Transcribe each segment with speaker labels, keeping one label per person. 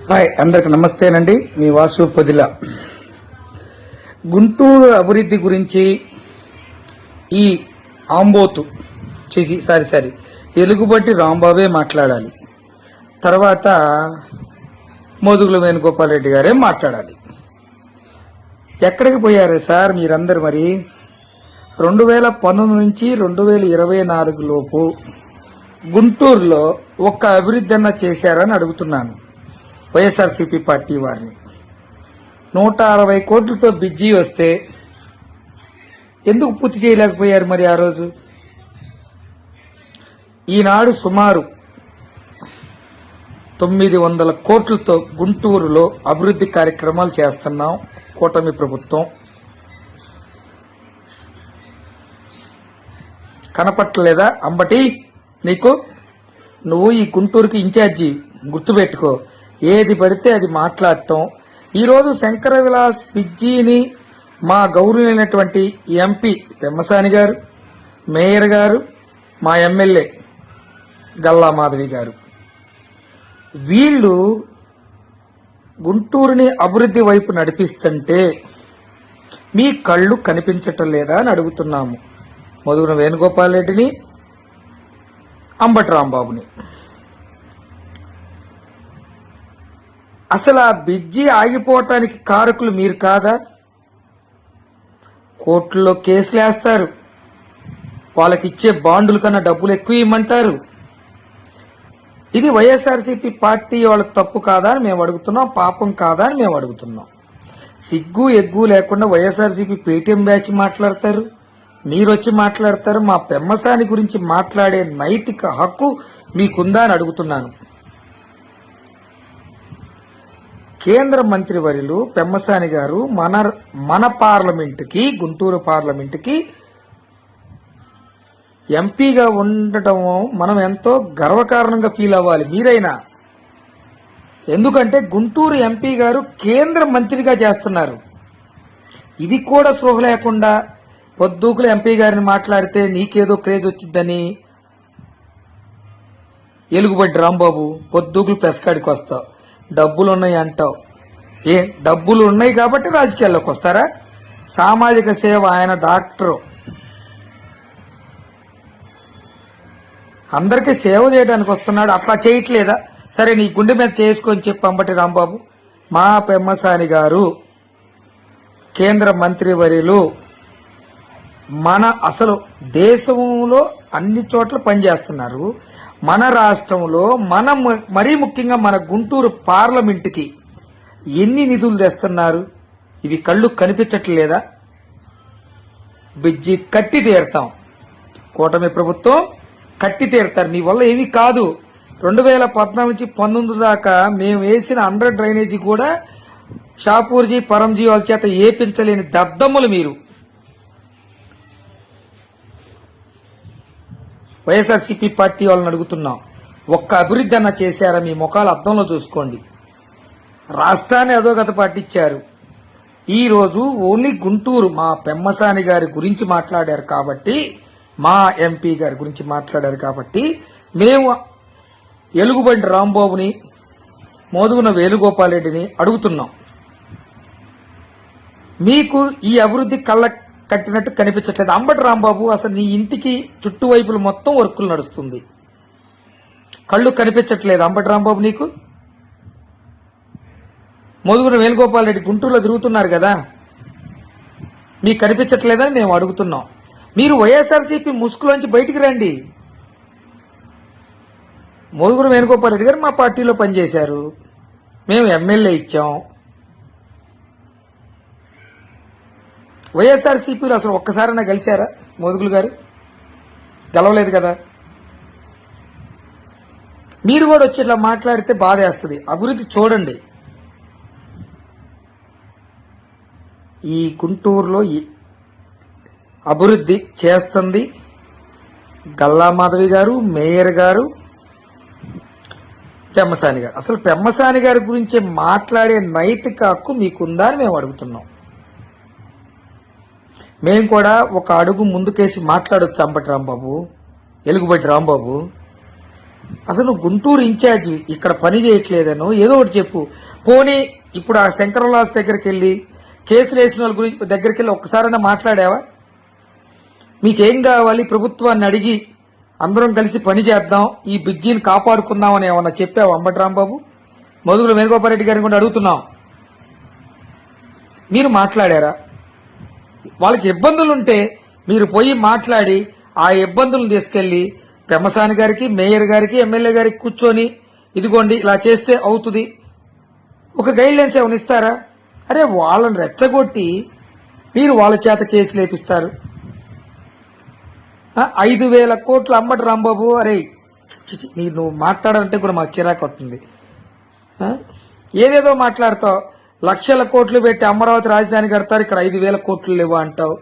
Speaker 1: Hi, అందరికి నమస్తేనండి. మీ వాసు పొదిల. గుంటూరు అభివృద్ధి గురించి ఈ ఆంబోతు సారీ ఎలుగుబట్టి రాంబాబే మాట్లాడాలి. తర్వాత మోదుగుల వేణుగోపాల్ రెడ్డి గారే మాట్లాడాలి. ఎక్కడికి పోయారు సార్ మీరందరు? మరి 2019 నుంచి 2024 లోపు గుంటూరులో ఒక్క అభివృద్ధి అన్న చేశారని అడుగుతున్నాను వైఎస్ఆర్సీపీ పార్టీ వారిని. 160 కోట్లతో బిజ్జీ వస్తే ఎందుకు పూర్తి చేయలేకపోయారు మరి ఆ రోజు? ఈనాడు సుమారు 900 కోట్లతో గుంటూరులో అభివృద్ధి కార్యక్రమాలు చేస్తున్నాం కూటమి ప్రభుత్వం. కనపట్టలేదా అంబటి నీకు? నువ్వు ఈ గుంటూరుకి ఇన్ఛార్జి, గుర్తుపెట్టుకో. ఏది పడితే అది మాట్లాడటం. ఈరోజు శంకర విలాస్ బిజ్జీని మా గౌరవమైనటువంటి ఎంపీ పెమ్మసాని గారు, మేయర్ గారు, మా ఎమ్మెల్యే గల్లా మాధవి గారు, వీళ్ళు గుంటూరుని అభివృద్ధి వైపు నడిపిస్తుంటే మీ కళ్ళు కనిపించటం లేదా అని అడుగుతున్నాము. మధుర వేణుగోపాల్ రెడ్డిని, అంబటి రాంబాబుని. అసలు ఆ బిజ్జీ ఆగిపోవటానికి కారకులు మీరు కాదా? కోర్టులో కేసులు వేస్తారు, వాళ్ళకి ఇచ్చే బాండుల కన్నా డబ్బులు ఎక్కువ ఇవ్వమంటారు. ఇది వైఎస్ఆర్సీపీ పార్టీ వాళ్ళ తప్పు కాదా అని మేము అడుగుతున్నాం, పాపం కాదా అని మేము అడుగుతున్నాం. సిగ్గు ఎగ్గు లేకుండా వైఎస్ఆర్సీపీ పేటీఎం బ్యాచ్ మాట్లాడతారు, మీరొచ్చి మాట్లాడతారు. మా పెమ్మసాని గురించి మాట్లాడే నైతిక హక్కు మీకుందా అని అడుగుతున్నాను. కేంద్ర మంత్రి వర్యులు పెమ్మసాని గారు మన పార్లమెంటుకి, గుంటూరు పార్లమెంటుకి ఎంపీగా ఉండటం మనం ఎంతో గర్వకారణంగా ఫీల్ అవ్వాలి మీరైనా. ఎందుకంటే గుంటూరు ఎంపీ గారు కేంద్ర మంత్రిగా చేస్తున్నారు. ఇది కూడా స్పృహ లేకుండా పొద్దుకులు ఎంపీ గారిని మాట్లాడితే నీకేదో క్రేజ్ వచ్చిందని ఎలుగుబడ్డి రాంబాబు పొద్దుకులు ప్రెస్ కాడికి వస్తావు. డబ్బులు ఉన్నాయి అంటావు. డబ్బులు ఉన్నాయి కాబట్టి రాజకీయాల్లోకి వస్తారా? సామాజిక సేవ, ఆయన డాక్టరు, అందరికీ సేవ చేయడానికి వస్తున్నాడు. అట్లా చేయట్లేదా? సరే, నీ గుండె మీద చేసుకొని చెప్పు అంబటి రాంబాబు. మా పెమ్మసాని గారు కేంద్ర మంత్రి వర్యులు అసలు దేశంలో అన్ని చోట్ల పనిచేస్తున్నారు. మన రాష్ట్రంలో మరీ ముఖ్యంగా మన గుంటూరు పార్లమెంటుకి ఎన్ని నిధులు తెస్తున్నారు? ఇవి కళ్ళు కనిపించట్లేదా? బిజ్జి కట్టి తీరుతాం, కూటమి ప్రభుత్వం కట్టి తీరుతారు. మీ వల్ల ఏమీ కాదు. 2014 నుంచి 19 దాకా మేము వేసిన అండర్ డ్రైనేజీ కూడా షాపూర్జీ, పరంజీ వాళ్ళ చేత ఏపించలేని దద్దమ్ములు మీరు. వైఎస్ఆర్సీపీ పార్టీ వాళ్ళని అడుగుతున్నాం, ఒక్క అభివృద్ధి అన్న చేశారా? మీ ముఖాలు అద్దంలో చూసుకోండి. రాష్ట్రాన్ని అధోగతి పట్టించారు. ఈ రోజు ఓన్లీ గుంటూరు మా పెమ్మసాని గారి గురించి మాట్లాడారు కాబట్టి, మా ఎంపీ గారి గురించి మాట్లాడారు కాబట్టి మేము ఎలుగుబంటి రాంబాబుని, మోదుగున వేణుగోపాల్ రెడ్డిని అడుగుతున్నాం. మీకు ఈ అభివృద్ధి కళ్ళ కట్టినట్టు కనిపించట్లేదు. అంబటి రాంబాబు, అసలు నీ ఇంటికి చుట్టువైపులు మొత్తం వర్కులు నడుస్తుంది, కళ్ళు కనిపించట్లేదు అంబటి రాంబాబు నీకు? మోదుగున వేణుగోపాల్ రెడ్డి గుంటూరులో తిరుగుతున్నారు కదా, మీకు కనిపించట్లేదని మేము అడుగుతున్నాం. మీరు వైఎస్ఆర్సీపీ ముసుగులోంచి బయటికి రండి. మోదుగున వేణుగోపాల్ రెడ్డి గారు మా పార్టీలో పనిచేశారు, మేము ఎమ్మెల్యే ఇచ్చాం. వైఎస్ఆర్సీపీలో అసలు ఒక్కసారైనా గెలిచారా మోదుగులు గారు? గెలవలేదు కదా. మీరు కూడా వచ్చి ఇట్లా మాట్లాడితే బాధేస్తుంది. అభివృద్ధి చూడండి. ఈ గుంటూరులో అభివృద్ధి చేస్తుంది గల్లా మాధవి గారు, మేయర్ గారు, పెమ్మసాని గారు. అసలు పెమ్మసాని గారి గురించి మాట్లాడే నైతిక హక్కు మీకుందా అని మేము అడుగుతున్నాం. మేము కూడా ఒక అడుగు ముందుకేసి మాట్లాడొచ్చు అంబటి రాంబాబు, ఎలుగుబట్టి రాంబాబు. అసలు నువ్వు గుంటూరు ఇన్ఛార్జి, ఇక్కడ పని చేయట్లేదనో ఏదో ఒకటి చెప్పు. పోనీ ఇప్పుడు ఆ శంకరలాస్ దగ్గరికి వెళ్ళి కేసులు వేసిన వాళ్ళ గురించి దగ్గరికి వెళ్ళి ఒక్కసారైనా మాట్లాడావా? మీకేం కావాలి ప్రభుత్వాన్ని అడిగి అందరం కలిసి పని చేద్దాం, ఈ బిజ్జీని కాపాడుకుందామని ఏమన్నా చెప్పావు అంబటి రాంబాబు? మధుగుల వేణుగోపాల్ గారిని కూడా అడుగుతున్నాం, మీరు మాట్లాడారా? వాళ్ళకి ఇబ్బందులుంటే మీరు పోయి మాట్లాడి ఆ ఇబ్బందులను తీసుకెళ్లి పెమ్మసాని గారికి, మేయర్ గారికి, ఎమ్మెల్యే గారికి కూర్చొని ఇదిగోండి ఇలా చేస్తే అవుతుంది ఒక గైడ్ లైన్స్ ఏమైనా ఇస్తారా? అరే వాళ్ళని రెచ్చగొట్టి మీరు వాళ్ళ చేత కేసులు వేపిస్తారు. 5,000 కోట్లు అంబటి రాంబాబు. అరే మీరు నువ్వు మాట్లాడాలంటే కూడా మాకు చిరాకు వస్తుంది. ఏదేదో మాట్లాడతావు, లక్షల కోట్లు పెట్టి అమరావతి రాజధాని కడతారు, ఇక్కడ 5,000 కోట్లు లేవు అంటావు,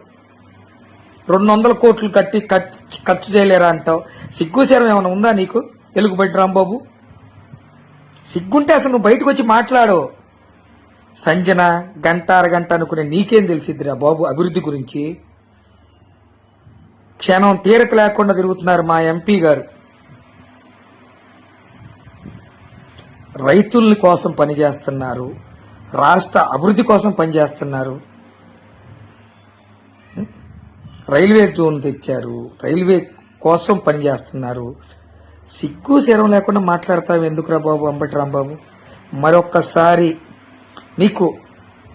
Speaker 1: 200 కోట్లు కట్టి ఖర్చు చేయలేరా అంటావు. సిగ్గుశరం ఏమైనా ఉందా నీకు ఎలుగుబడి రాంబాబు? సిగ్గుంటే అసలు నువ్వు బయటకు వచ్చి మాట్లాడు. సంజన గంట అరగంట అనుకునే నీకేం తెలిసిద్దిరా బాబు అభివృద్ధి గురించి? క్షణం తీరక లేకుండా తిరుగుతున్నారు మా ఎంపీ గారు. రైతుల కోసం పనిచేస్తున్నారు, రాష్ట్ర అభివృద్ధి కోసం పనిచేస్తున్నారు. రైల్వే జోన్ తెచ్చారు, రైల్వే కోసం పనిచేస్తున్నారు. సిగ్గు శరం లేకుండా మాట్లాడతావు ఎందుకురా బాబు అంబటి రాంబాబు? మరొక్కసారి నీకు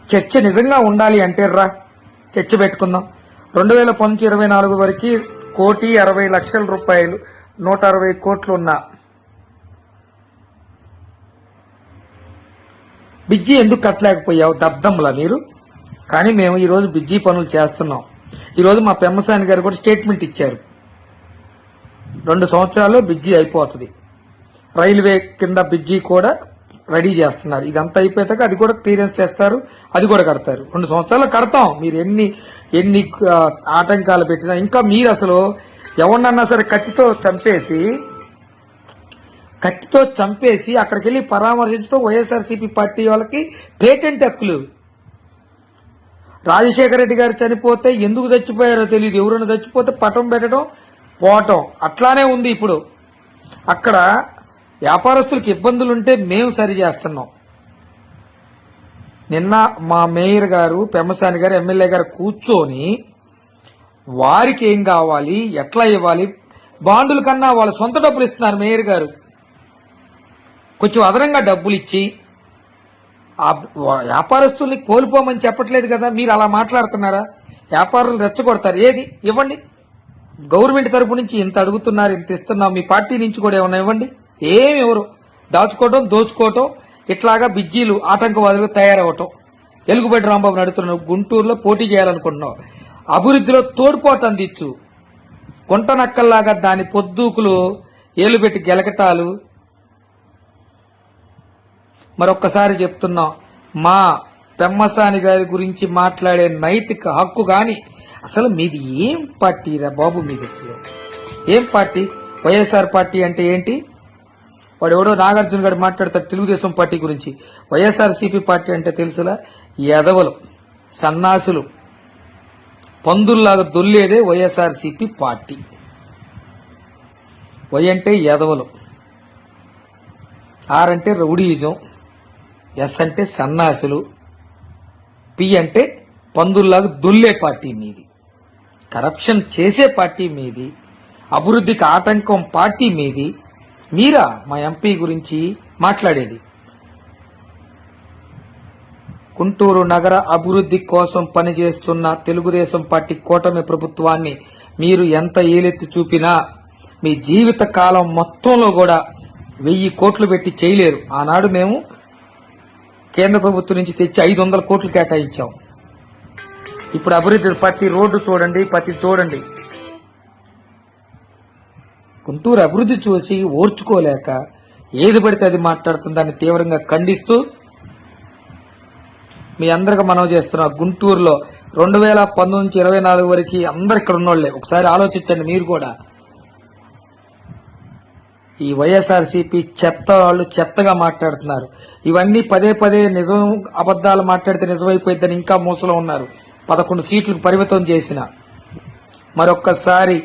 Speaker 1: చర్చ నిజంగా ఉండాలి అంటే రా, చర్చ పెట్టుకుందాం. 2019 నుంచి 24 వరకు 1,60,00,000 రూపాయలు 160 కోట్లు ఉన్న బిజ్జీ ఎందుకు కట్టలేకపోయావు దబ్దమ్లా మీరు? కానీ మేము ఈరోజు బిజ్జీ పనులు చేస్తున్నాం. ఈరోజు మా పెమ్మసాని గారు కూడా స్టేట్మెంట్ ఇచ్చారు, 2 సంవత్సరాల్లో బిజ్జీ అయిపోతుంది. రైల్వే కింద బిజ్జీ కూడా రెడీ చేస్తున్నారు. ఇదంతా అయిపోయాక అది కూడా క్లియరెన్స్ చేస్తారు, అది కూడా కడతారు. 2 సంవత్సరాలు కడతాం. మీరు ఎన్ని ఆటంకాలు పెట్టినా ఇంకా మీరు అసలు ఎవరినన్నా సరే కత్తితో చంపేసి అక్కడికి వెళ్లి పరామర్శించడం వైఎస్ఆర్సీపీ పార్టీ వాళ్ళకి పేటెంట్ హక్కులు. రాజశేఖర రెడ్డి గారు చనిపోతే ఎందుకు చచ్చిపోయారో తెలియదు, ఎవరైనా చచ్చిపోతే పటం పెట్టడం పోవటం అట్లానే ఉంది. ఇప్పుడు అక్కడ వ్యాపారస్తులకు ఇబ్బందులుంటే మేము సరి చేస్తున్నాం. నిన్న మా మేయర్ గారు, పెమ్మసాని గారు, ఎమ్మెల్యే గారు కూర్చొని వారికి ఏం కావాలి, ఎట్లా ఇవ్వాలి, బాండుల కన్నా వాళ్ళ సొంత డబ్బులు ఇస్తున్నారు. మేయర్ గారు కొంచెం అదనంగా డబ్బులు ఇచ్చి ఆ వ్యాపారస్తుల్ని కోల్పోమని చెప్పట్లేదు కదా. మీరు అలా మాట్లాడుతున్నారా? వ్యాపారులు రెచ్చగొడతారు. ఏది ఇవ్వండి, గవర్నమెంట్ తరపు నుంచి ఇంత అడుగుతున్నారు, ఇంత ఇస్తున్నాం, మీ పార్టీ నుంచి కూడా ఏమన్నా ఇవ్వండి. ఏమి ఎవరు దాచుకోవటం, దోచుకోవటం, ఇట్లాగా బిజ్జీలు ఆటంకవాదులు తయారవటం. ఎలుగుబడి రాంబాబుని అడుగుతున్నావు, గుంటూరులో పోటీ చేయాలనుకుంటున్నావు, అభివృద్ధిలో తోడ్పాటు అందించు. గుంట నక్కల్లాగా దాని పొద్దుకులు ఏలుబెట్టి గెలకటాలు. మరొక్కసారి చెప్తున్నాం, మా పెమ్మసాని గారి గురించి మాట్లాడే నైతిక హక్కు గాని అసలు మీది ఏం పార్టీ రా బాబు? మీది అసలు ఏం పార్టీ? వైఎస్ఆర్ పార్టీ అంటే ఏంటి? వాడు ఎవడో నాగార్జున గారు మాట్లాడతాడు తెలుగుదేశం పార్టీ గురించి. వైఎస్ఆర్సీపీ పార్టీ అంటే తెలుసులా? ఎదవలు, సన్నాసులు, పందుల్లాగా దొల్లేదే వైఎస్ఆర్సీపీ పార్టీ. వై అంటే ఎదవలు, ఆర్ అంటే రౌడీజం, ఎస్ అంటే సన్నాసులు, పి అంటే పందుల్లాగా దొల్లే పార్టీ మీది. కరప్షన్ చేసే పార్టీ మీది, అభివృద్ధికి ఆటంకం పార్టీ మీది. మీరా మా ఎంపీ గురించి మాట్లాడేది? గుంటూరు నగర అభివృద్ధి కోసం పనిచేస్తున్న తెలుగుదేశం పార్టీ కూటమి ప్రభుత్వాన్ని మీరు ఎంత ఏలెత్తి చూపినా మీ జీవిత కాలం మొత్తంలో కూడా 1000 కోట్లు పెట్టి చేయలేరు. ఆనాడు మేము కేంద్ర ప్రభుత్వం నుంచి తెచ్చి 500 కోట్లు కేటాయించాం. ఇప్పుడు అభివృద్ధి ప్రతి రోడ్డు చూడండి, ప్రతి చూడండి. గుంటూరు అభివృద్ధి చూసి ఓర్చుకోలేక ఏది పడితే అది మాట్లాడుతుంది. దాన్ని తీవ్రంగా ఖండిస్తూ మీ అందరికి మనవి చేస్తున్నా, గుంటూరులో 2019 నుంచి 24 వరకు అందరు ఇక్కడ ఉన్నోళ్లే. ఒకసారి ఆలోచించండి మీరు కూడా. ఈ వైఎస్ఆర్సీపీ చెత్త వాళ్ళు చెత్తగా మాట్లాడుతున్నారు. ఇవన్నీ పదే పదే నిజం అబద్దాలు మాట్లాడితే నిజమైపోయిద్దని ఇంకా మూసలో ఉన్నారు. 11 సీట్లకు పరిమితం చేసిన. మరొక్కసారి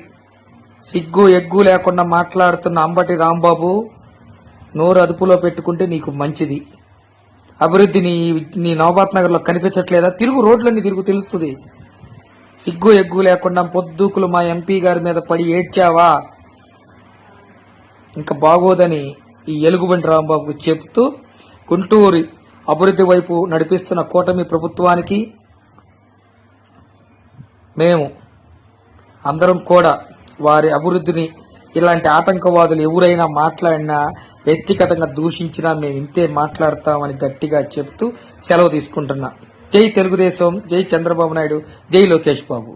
Speaker 1: సిగ్గు ఎగ్గు లేకుండా మాట్లాడుతున్న అంబటి రాంబాబు, నోరు అదుపులో పెట్టుకుంటే నీకు మంచిది. అభివృద్ధి నీ నవబాత్ నగర్ లో కనిపించట్లేదా? తిరుగు, రోడ్లన్నీ తిరుగు, తెలుస్తుంది. సిగ్గు ఎగ్గు లేకుండా పొద్దుకులు మా ఎంపీ గారి మీద పడి ఏడ్చావా, ఇంకా బాగోదని ఈ ఎలుగుబంటి రాంబాబుకు చెప్తూ, గుంటూరు అభివృద్ధి వైపు నడిపిస్తున్న కూటమి ప్రభుత్వానికి మేము అందరం కూడా వారి అభివృద్ధిని ఇలాంటి ఆటంకవాదులు ఎవరైనా మాట్లాడినా, వ్యక్తిగతంగా దూషించినా మేము ఇంతే మాట్లాడతామని గట్టిగా చెప్తూ సెలవు తీసుకుంటున్నా. జై తెలుగుదేశం, జై చంద్రబాబు నాయుడు, జై లోకేష్ బాబు.